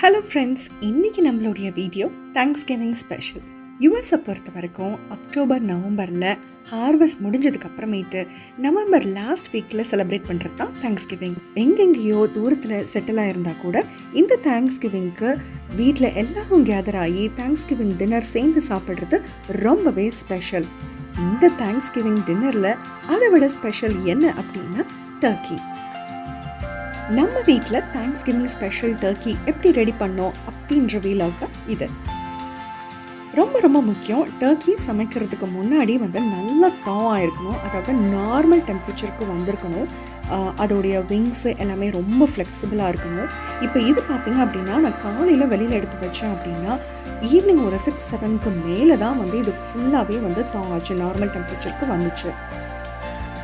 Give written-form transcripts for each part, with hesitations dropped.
Hello friends, இன்றைக்கி நம்மளுடைய video Thanksgiving special. யூஎஸை பொறுத்த வரைக்கும் அக்டோபர் நவம்பரில் ஹார்வெஸ்ட் முடிஞ்சதுக்கப்புறமேட்டு நவம்பர் லாஸ்ட் வீக்கில் செலிப்ரேட் பண்ணுறது தான் தேங்க்ஸ்கிவிங். எங்கெங்கேயோ தூரத்தில் செட்டில் ஆகிருந்தால் கூட இந்த தேங்க்ஸ்கிவிங்க்கு வீட்டில் எல்லோரும் கேதர் ஆகி தேங்க்ஸ்கிவிங் டின்னர் சேர்ந்து சாப்பிட்றது ரொம்பவே ஸ்பெஷல். இந்த தேங்க்ஸ்கிவிங் டின்னரில் அதை விட ஸ்பெஷல் என்ன அப்படின்னா டர்க்கி. நம்ம வீட்டில் தேங்க்ஸ்கிவிங் ஸ்பெஷல் டர்க்கி எப்படி ரெடி பண்ணோம் அப்படின்ற வீலாக இது ரொம்ப முக்கியம். டர்க்கி சமைக்கிறதுக்கு முன்னாடி நல்லா தாவாக இருக்கணும், அதாவது நார்மல் டெம்பரேச்சருக்கு வந்திருக்கணும். அதோடைய விங்ஸு எல்லாமே ரொம்ப ஃப்ளெக்சிபிளாக இருக்கணும். இப்போ இது பார்த்திங்க அப்படின்னா நான் காலையில் வெளியில் எடுத்து வச்சேன் அப்படின்னா ஈவினிங் ஒரு 6-7க்கு மேலே தான் இது ஃபுல்லாகவே தாவாச்சு, நார்மல் டெம்பரேச்சருக்கு வந்துச்சு.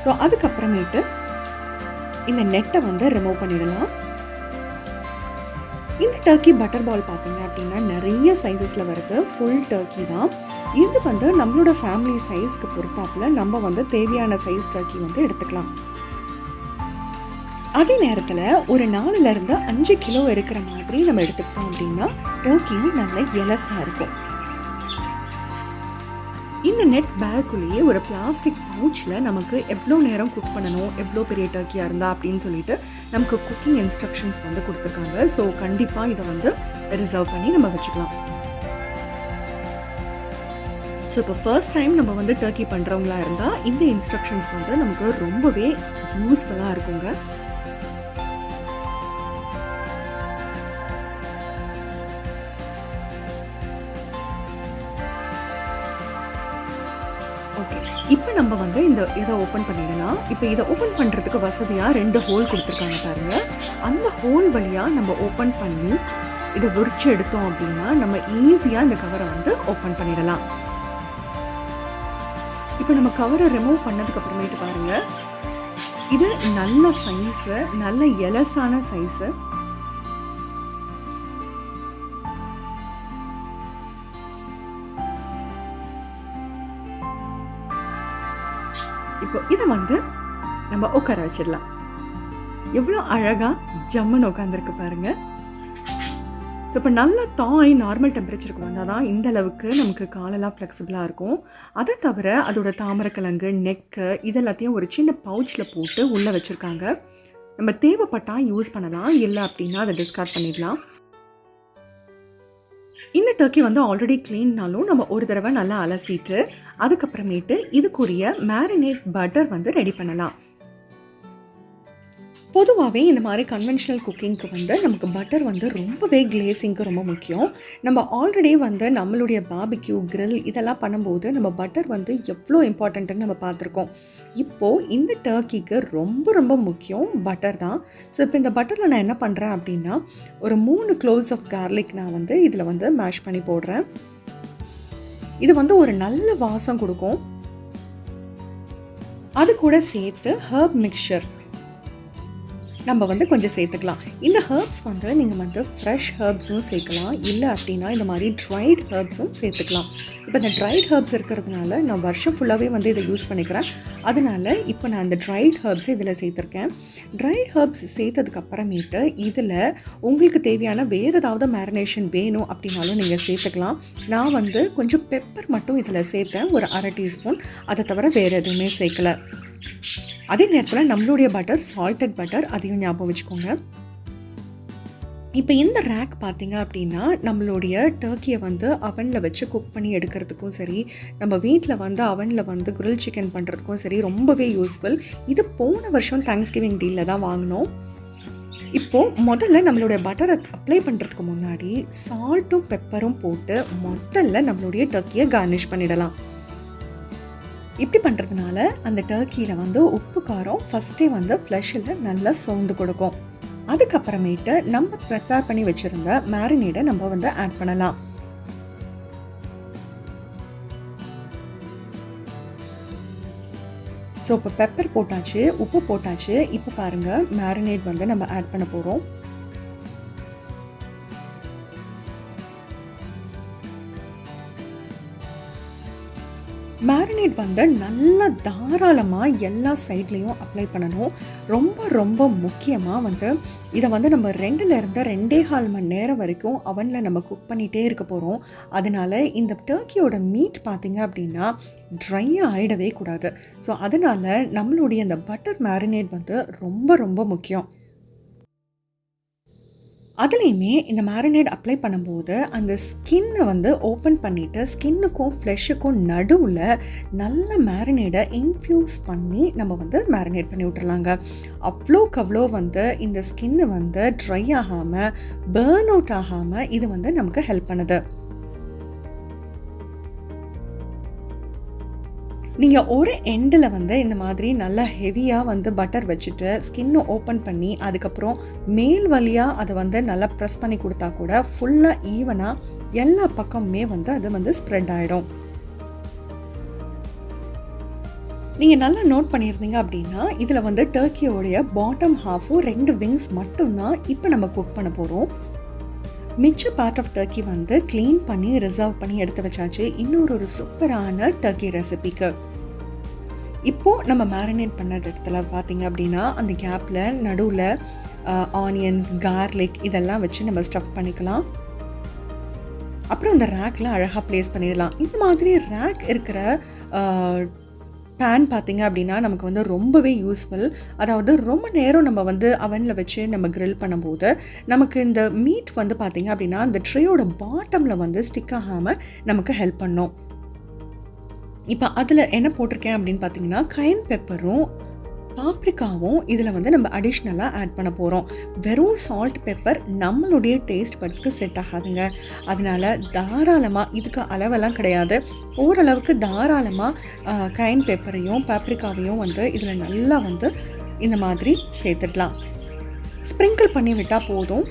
ஸோ அதுக்கப்புறமேட்டு இந்த நெட்டை ரிமூவ் பண்ணிடலாம். இந்த டர்க்கி பட்டர் பால் பார்த்தீங்க அப்படின்னா நிறைய சைஸஸில் வருது. ஃபுல் டர்க்கி தான் இது. நம்மளோட ஃபேமிலி சைஸ்க்கு பொறுத்தாப்பில் நம்ம தேவையான சைஸ் டர்க்கி எடுத்துக்கலாம். அதே நேரத்தில் ஒரு 4-5 கிலோ இருக்கிற மாதிரி நம்ம எடுத்துக்கிட்டோம் அப்படின்னா டர்க்கியும் நல்ல எலஸாக இருக்கும். இந்த நெட் பேக்குள்ளேயே ஒரு பிளாஸ்டிக் பவுச்சில் நமக்கு எவ்வளோ நேரம் குக் பண்ணணும், எவ்வளோ பெரிய டர்க்கியாக இருந்தால் அப்படின்னு சொல்லிட்டு நமக்கு குக்கிங் இன்ஸ்ட்ரக்ஷன்ஸ் கொடுத்துருக்காங்க. ஸோ கண்டிப்பாக இதை ரிசர்வ் பண்ணி நம்ம வச்சுக்கலாம். ஸோ இப்போ ஃபர்ஸ்ட் டைம் நம்ம டர்க்கி பண்ணுறவங்களா இருந்தால் இந்த இன்ஸ்ட்ரக்ஷன்ஸ் நமக்கு ரொம்பவே யூஸ்ஃபுல்லாக இருக்குங்க. ஓகே, இப்போ நம்ம இதை ஓப்பன் பண்ணிடலாம். இப்போ இதை ஓப்பன் பண்ணுறதுக்கு வசதியாக 2 ஹோல் கொடுத்துருக்காங்க பாருங்கள். அந்த ஹோல் வழியாக நம்ம ஓப்பன் பண்ணி இதை விரிச்சு எடுத்தோம் அப்படின்னா நம்ம ஈஸியாக இந்த கவரை ஓப்பன் பண்ணிடலாம். இப்போ நம்ம கவரை ரிமூவ் பண்ணதுக்கு அப்புறமேட்டு பாருங்கள், இது நல்ல சைஸு, நல்ல எலஸான சைஸு. இப்போ இதை நம்ம உட்கார வச்சிடலாம். எவ்வளோ அழகாக ஜம்முன்னு உட்காந்துருக்கு பாருங்க. ஸோ இப்போ நல்லா தாய் நார்மல் டெம்பரேச்சருக்கு வந்தால் தான் இந்த அளவுக்கு நமக்கு காலெல்லாம் ஃப்ளெக்சிபிளாக இருக்கும். அதை தவிர அதோட தாமரைக்கிழங்கு, நெக்கு இதெல்லாத்தையும் ஒரு சின்ன பவுச்சில் போட்டு உள்ளே வச்சுருக்காங்க. நம்ம தேவைப்பட்டால் யூஸ் பண்ணலாம், இல்லை அப்படின்னா அதை டிஸ்கார்ட் பண்ணிடலாம். இந்த டர்க்கி ஆல்ரெடி க்ளீன்னாலும் நம்ம ஒரு தடவை நல்லா அலசிட்டு அதுக்கப்புறமேட்டு இதுக்குரிய மேரினேட் பட்டர் ரெடி பண்ணலாம். பொதுவாகவே இந்த மாதிரி கன்வென்ஷனல் குக்கிங்க்கு நமக்கு பட்டர் ரொம்பவே கிளேசிங்க்கு ரொம்ப முக்கியம். நம்ம ஆல்ரெடி நம்மளுடைய பார்பிக்யூ, கிரில் இதெல்லாம் பண்ணும்போது நம்ம பட்டர் எவ்வளோ இம்பார்ட்டண்ட்டுன்னு நம்ம பார்த்துருக்கோம். இப்போது இந்த டர்க்கிக்கு ரொம்ப முக்கியம் பட்டர் தான். ஸோ இப்போ இந்த பட்டரில் நான் என்ன பண்ணுறேன் அப்படின்னா ஒரு 3 க்ளோவ்ஸ் ஆஃப் கார்லிக் நான் இதில் மேஷ் பண்ணி போடுறேன். இது ஒரு நல்ல வாசம் கொடுக்கும். அது கூட சேர்த்து ஹர்ப் மிக்சர் நம்ம கொஞ்சம் சேர்த்துக்கலாம். இந்த ஹர்ப்ஸ் நீங்கள் ஃப்ரெஷ் ஹர்ப்ஸும் சேர்க்கலாம், இல்லை அப்படின்னா இந்த மாதிரி ட்ரைட் ஹர்ப்ஸும் சேர்த்துக்கலாம். இப்போ இந்த ட்ரைட் ஹர்ப்ஸ் இருக்கிறதுனால நான் வருஷம் ஃபுல்லாகவே இதை யூஸ் பண்ணிக்கிறேன். அதனால் இப்போ நான் இந்த ட்ரைட் ஹர்ப்ஸ் இதில் சேர்த்துருக்கேன். ட்ரைட் ஹர்ப்ஸ் சேர்த்ததுக்கு அப்புறமேட்டு இதில் உங்களுக்கு தேவையான வேறு ஏதாவது மேரினேஷன் வேணும் அப்படின்னாலும் நீங்கள் சேர்த்துக்கலாம். நான் கொஞ்சம் பெப்பர் மட்டும் இதில் சேர்த்தேன், ஒரு 1/2 டீஸ்பூன். அதை தவிர வேறு எதுவுமே சேர்க்கலை. அதே நேரத்தில் நம்மளுடைய பட்டர் சால்டட் பட்டர், அதையும் ஞாபகம் வச்சுக்கோங்க. இப்போ இந்த ரேக் பார்த்தீங்க அப்படின்னா நம்மளுடைய டர்க்கியை அவனில் வச்சு குக் பண்ணி எடுக்கிறதுக்கும் சரி, நம்ம வீட்டில் அவனில் கிரில் சிக்கன் பண்ணுறதுக்கும் சரி ரொம்பவே யூஸ்ஃபுல். இது போன வருஷம் தேங்க்ஸ்கிவிங் டீலில் தான் வாங்கினோம். இப்போது முதல்ல நம்மளுடைய பட்டரை அப்ளை பண்ணுறதுக்கு முன்னாடி சால்ட்டும் பெப்பரும் போட்டு முதல்ல நம்மளுடைய டர்க்கியை கார்னிஷ் பண்ணிடலாம். இப்படி பண்ணுறதுனால அந்த டர்க்கியில் உப்பு காரம் ஃபஸ்ட்டே ஃப்ளஷில் நல்லா சோர்ந்து கொடுக்கும். அதுக்கப்புறமேட்டு நம்ம ப்ரிப்பேர் பண்ணி வச்சுருந்த மேரினேடை நம்ம ஆட் பண்ணலாம். ஸோ இப்போ பெப்பர் போட்டாச்சு, உப்பு போட்டாச்சு. இப்போ பாருங்கள், மேரினேட் நம்ம ஆட் பண்ண போகிறோம். மேரினேட் நல்லா தாராளமாக எல்லா சைட்லேயும் அப்ளை பண்ணணும். ரொம்ப ரொம்ப முக்கியமாக வந்து இதை வந்து நம்ம 2லேருந்து 2.25 மணி நேரம் வரைக்கும் அவனில் நம்ம குக் பண்ணிகிட்டே இருக்க போகிறோம். அதனால் இந்த டர்க்கியோட மீட் பார்த்திங்க அப்படின்னா ட்ரையாக ஆகிடவே கூடாது. ஸோ அதனால் நம்மளுடைய இந்த பட்டர் மேரினேட் வந்து ரொம்ப ரொம்ப முக்கியம். அதுலேயுமே இந்த மேரினேட் அப்ளை பண்ணும்போது அந்த ஸ்கின்னை வந்து ஓப்பன் பண்ணிவிட்டு ஸ்கின்னுக்கும் ஃப்ளெஷ்ஷுக்கும் நடுவில் நல்ல மேரினேடை இன்ஃப்யூஸ் பண்ணி நம்ம வந்து மேரினேட் பண்ணி விட்டுறலாங்க. அவ்வளோக்கு அவ்வளோ வந்து இந்த ஸ்கின்னு வந்து ட்ரை ஆகாமல் பேர்ன் அவுட் ஆகாமல் இது வந்து நமக்கு ஹெல்ப் பண்ணுது. நீங்கள் ஒரு எண்டில் வந்து இந்த மாதிரி நல்லா ஹெவியாக வந்து பட்டர் வச்சுட்டு ஸ்கின்னை ஓப்பன் பண்ணி அதுக்கப்புறம் மேல் வழியாக அதை வந்து நல்லா ப்ரெஸ் பண்ணி கொடுத்தா கூட ஃபுல்லாக ஈவனாக எல்லா பக்கமுமே வந்து அது வந்து ஸ்ப்ரெட் ஆகிடும். நீங்கள் நல்லா நோட் பண்ணியிருந்தீங்க அப்படின்னா இதில் வந்து டர்க்கியோடைய பாட்டம் ஹாஃபும் 2 விங்ஸ் மட்டும்தான் இப்போ நம்ம குக் பண்ண போகிறோம். மிச்ச பார்ட் ஆஃப் டர்க்கி வந்து க்ளீன் பண்ணி ரிசர்வ் பண்ணி எடுத்து வச்சாச்சு இன்னொரு சூப்பரான டர்க்கி ரெசிபிக்கு. இப்போது நம்ம மேரினேட் பண்ண இடத்துல பார்த்திங்க அப்படின்னா அந்த கேப்பில் நடுவில் ஆனியன்ஸ், கார்லிக் இதெல்லாம் வச்சு நம்ம ஸ்டஃப் பண்ணிக்கலாம். அப்புறம் அந்த ரேக்கில் அழகாக ப்ளேஸ் பண்ணிடலாம். இந்த மாதிரி ரேக் இருக்கிற பேன் பார்த்திங்க அப்படின்னா நமக்கு வந்து ரொம்பவே யூஸ்ஃபுல். அதாவது ரொம்ப நேரம் நம்ம வந்து அவனில் வச்சு நம்ம கிரில் பண்ணும்போது நமக்கு இந்த மீட் வந்து பார்த்திங்க அப்படின்னா அந்த ட்ரேயோட பாட்டமில் வந்து ஸ்டிக் ஆகாமல் நமக்கு ஹெல்ப் பண்ணும். இப்போ அதில் என்ன போட்டிருக்கேன் அப்படின்னு பார்த்தீங்கன்னா கயன் பெப்பரும் பாப்ரிக்காவும் இதில் வந்து நம்ம அடிஷ்னலாக ஆட் பண்ண போகிறோம். வெறும் சால்ட் பெப்பர் நம்மளுடைய டேஸ்ட் பட்ஸ்க்கு செட் ஆகாதுங்க. அதனால் தாராளமாக இதுக்கு அளவெல்லாம் கிடையாது, ஓரளவுக்கு தாராளமாக கயன் பெப்பரையும் பாப்ரிக்காவையும் வந்து இதில் நல்லா வந்து இந்த மாதிரி சேர்த்துடலாம். ஸ்ப்ரிங்கிள் பண்ணி விட்டால் போதும்.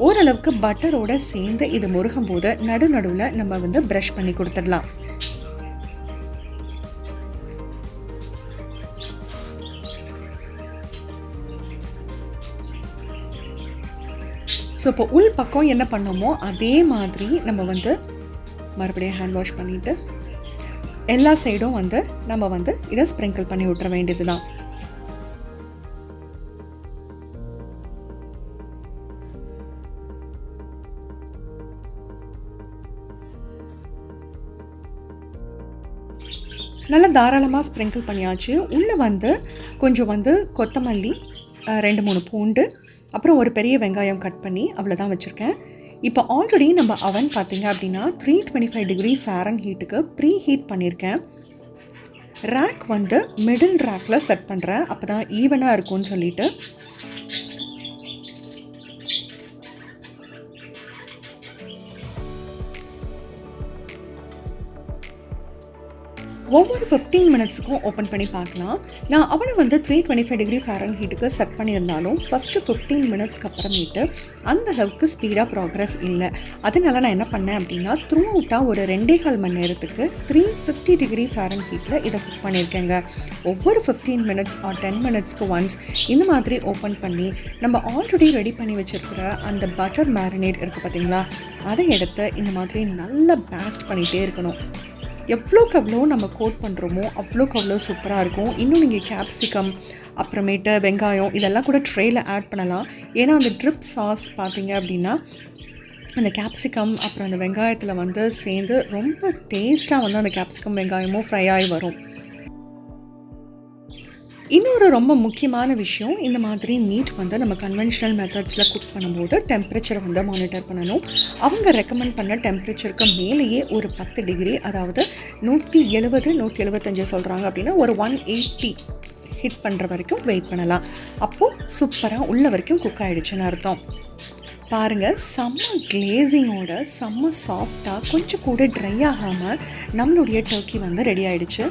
ஓரளவுக்கு பட்டரோடு சேர்ந்து இது முருகும் போது நடுவில் நம்ம வந்து ப்ரஷ் பண்ணி கொடுத்துடலாம். ஸோ இப்போ உள் பக்கம் என்ன பண்ணோமோ அதே மாதிரி நம்ம வந்து மறுபடியும் ஹேண்ட் வாஷ் பண்ணிவிட்டு எல்லா சைடும் வந்து நம்ம வந்து இதை ஸ்ப்ரிங்கிள் பண்ணி விட்டுற வேண்டியது தான். நல்லா தாராளமாக ஸ்ப்ரிங்கிள் பண்ணியாச்சு. உள்ளே வந்து கொஞ்சம் வந்து கொத்தமல்லி, 2-3 பூண்டு, அப்புறம் ஒரு பெரிய வெங்காயம் கட் பண்ணி அவ்வளோதான் வச்சுருக்கேன். இப்போ ஆல்ரெடி நம்ம அவன் பார்த்திங்க அப்படின்னா 325 டிகிரி ஃபாரன்ஹீட்டுக்கு ப்ரீ ஹீட் பண்ணியிருக்கேன். ரேக் வந்து மிடில் ரேக்கில் செட் பண்ணுறேன், அப்போ தான் ஈவனாக இருக்கும்னு சொல்லிட்டு. ஒவ்வொரு 15 மினிட்ஸுக்கும் ஓப்பன் பண்ணி பார்க்கலாம். நான் அவனை வந்து 325 டிகிரி ஃபாரன்ஹீட்டுக்கு செட் பண்ணியிருந்தாலும் ஃபஸ்ட்டு 15 மினிட்ஸ்க்கு அப்புறமேட்டு அந்த அளவுக்கு ஸ்பீடாக ப்ராக்ரஸ் இல்லை. அதனால நான் என்ன பண்ணேன் அப்படின்னா த்ரூ அவுட்டாக ஒரு 2.25 மணி நேரத்துக்கு 350 டிகிரி ஃபாரன்ஹீட்டில் இதை குக் பண்ணியிருக்கேங்க. ஒவ்வொரு 15 மினிட்ஸ் ஆர் 10 மினிட்ஸ்க்கு ஒன்ஸ் இந்த மாதிரி ஓப்பன் பண்ணி நம்ம ஆல்ரெடி ரெடி பண்ணி வச்சுருக்கிற அந்த பட்டர் மேரினேட் இருக்குது பார்த்தீங்களா, அதை எடுத்து இந்த மாதிரி நல்லா பேஸ்ட் பண்ணிகிட்டே இருக்கணும். எவ்வளோக்கு எவ்வளோ நம்ம கோட் பண்ணுறோமோ அவ்வளோக்கு அவ்வளோ சூப்பராக இருக்கும். இன்னும் நீங்கள் கேப்சிகம், அப்புறமேட்டு வெங்காயம் இதெல்லாம் கூட ட்ரேயில் ஆட் பண்ணலாம். ஏன்னா அந்த ட்ரிப் சாஸ் பார்த்தீங்க அப்படின்னா அந்த கேப்சிகம் அப்புறம் அந்த வெங்காயத்தில் வந்து சேர்ந்து ரொம்ப டேஸ்ட்டாக வந்து அந்த கேப்சிகம் வெங்காயமும் ஃப்ரை ஆகி வரும். இன்னொரு ரொம்ப முக்கியமான விஷயம், இந்த மாதிரி மீட் வந்து நம்ம கன்வென்ஷனல் மெத்தட்ஸில் குக் பண்ணும்போது டெம்பரேச்சரை வந்து மானிட்டர் பண்ணணும். அவங்க ரெக்கமெண்ட் பண்ண டெம்பரேச்சருக்கு மேலேயே ஒரு 10 டிகிரி, அதாவது 170 175 சொல்கிறாங்க அப்படின்னா ஒரு 180 ஹிட் பண்ணுற வரைக்கும் வெயிட் பண்ணலாம். அப்போது சூப்பராக உள்ள வரைக்கும் குக் ஆகிடுச்சுன்னு அர்த்தம். பாருங்கள், செம்ம கிளேசிங்கோட செம்ம சாஃப்டாக கொஞ்சம் கூட ட்ரை ஆகாமல் நம்மளுடைய டர்க்கி வந்து ரெடி ஆகிடுச்சு.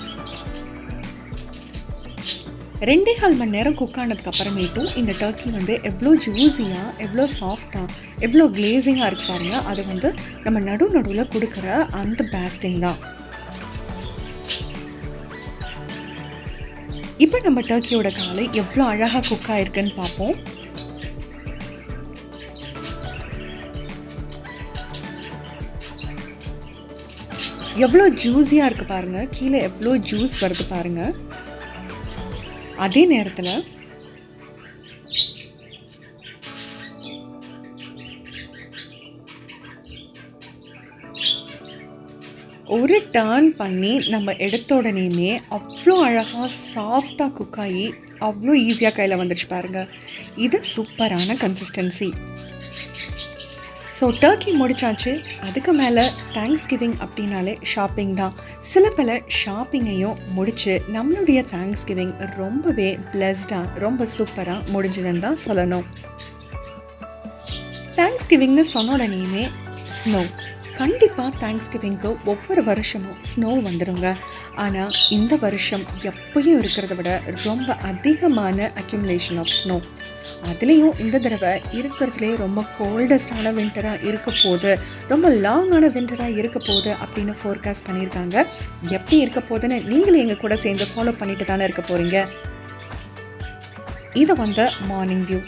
2.25 மணி நேரம் குக் ஆனதுக்கு அப்புறமேட்டும் இந்த டர்க்கி வந்து எவ்வளோ ஜூஸியாக, எவ்வளோ சாஃப்டாக, எவ்வளோ கிளேசிங்காக இருக்கு பாருங்க. அது வந்து நம்ம நடுவில் கொடுக்குற அந்த பேஸ்டிங் தான். இப்போ நம்ம டர்க்கியோட காலை எவ்வளோ அழகாக குக் ஆகிருக்குன்னு பார்ப்போம். எவ்வளோ ஜூஸியாக இருக்குது பாருங்கள், கீழே எவ்வளோ ஜூஸ் வருது பாருங்கள். அதே நேரத்தில் ஒரு டர்ன் பண்ணி நம்ம எடுத்த உடனேயுமே அவ்வளோ அழகாக சாஃப்டாக குக் ஆகி அவ்வளோ ஈஸியாக கையில் வந்துடுச்சு பாருங்கள். இது சூப்பரான கன்சிஸ்டன்சி. ஸோ டர்க்கி முடிச்சாச்சு. அதுக்கு மேலே தேங்க்ஸ்கிவிங் அப்படின்னாலே ஷாப்பிங் தான். சில பல ஷாப்பிங்கையும் முடித்து நம்மளுடைய தேங்க்ஸ்கிவிங் ரொம்பவே பிளஸ்டாக ரொம்ப சூப்பராக முடிஞ்சதுன்னு தான் சொல்லணும். தேங்க்ஸ்கிவிங்னு சொன்ன உடனேயுமே ஸ்னோ. கண்டிப்பாக தேங்க்ஸ்கிவிங்க்கு ஒவ்வொரு வருஷமும் ஸ்னோ வந்துடுங்க. ஆனால் இந்த வருஷம் எப்பயும் இருக்கிறத விட ரொம்ப அதிகமான அக்யூமுலேஷன் ஆஃப் ஸ்னோ. அதுலேயும் இந்த தடவை இருக்கிறதுலே ரொம்ப கோல்டஸ்டான வின்டராக இருக்க போகுது, ரொம்ப லாங்கான வின்டராக இருக்க போகுது அப்படின்னு ஃபோர்காஸ்ட் பண்ணியிருக்காங்க. எப்படி இருக்க போகுதுன்னு நீங்களே எங்கள் கூட சேர்ந்து ஃபாலோ பண்ணிட்டு தானே இருக்க போகிறீங்க. இதை வந்த மார்னிங் வியூ.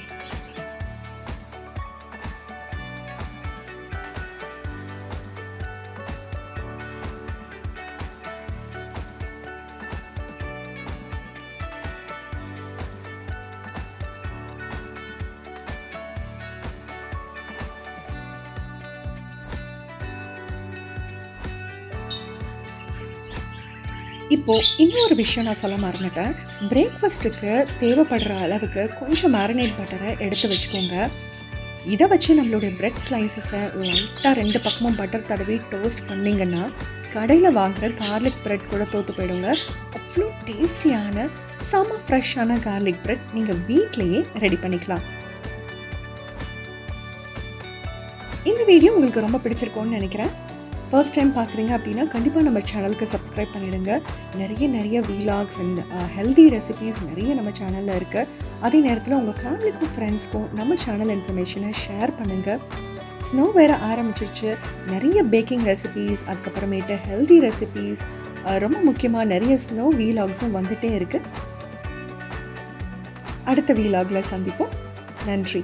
இப்போது இன்னொரு விஷயம் நான் சொல்ல மறந்துட்டேன். பிரேக்ஃபாஸ்ட்டுக்கு தேவைப்படுற அளவுக்கு கொஞ்சம் மேரினேட் பட்டரை எடுத்து வச்சுக்கோங்க. இதை வச்சு நம்மளுடைய பிரெட் ஸ்லைசஸை லைட்டாக 2 பக்கமும் பட்டர் தடவி டோஸ்ட் பண்ணிங்கன்னா கடையில் வாங்குகிற கார்லிக் பிரெட் கூட தோற்று போயிடுங்க. அவ்வளோ டேஸ்டியான செம ஃப்ரெஷ்ஷான கார்லிக் பிரெட் நீங்கள் வீட்லேயே ரெடி பண்ணிக்கலாம். இந்த வீடியோ உங்களுக்கு ரொம்ப பிடிச்சிருக்கோன்னு நினைக்கிறேன். ஃபர்ஸ்ட் டைம் பார்க்குறீங்க அப்படின்னா கண்டிப்பாக நம்ம சேனலுக்கு சப்ஸ்கிரைப் பண்ணிவிடுங்க. நிறைய வீலாக்ஸ் அண்ட் ஹெல்தி ரெசிபீஸ் நிறைய நம்ம சேனலில் இருக்குது. அதே நேரத்தில் உங்கள் ஃபேமிலிக்கும் ஃப்ரெண்ட்ஸ்க்கும் நம்ம சேனல் இன்ஃபர்மேஷனை ஷேர் பண்ணுங்கள். ஸ்னோ வேறு ஆரம்பிச்சிருச்சு. நிறைய பேக்கிங் ரெசிபீஸ், அதுக்கப்புறமேட்டு ஹெல்தி ரெசிபீஸ், ரொம்ப முக்கியமாக நிறைய ஸ்னோ வீலாக்ஸும் வந்துகிட்டே இருக்குது. அடுத்த வீலாகில் சந்திப்போம். நன்றி.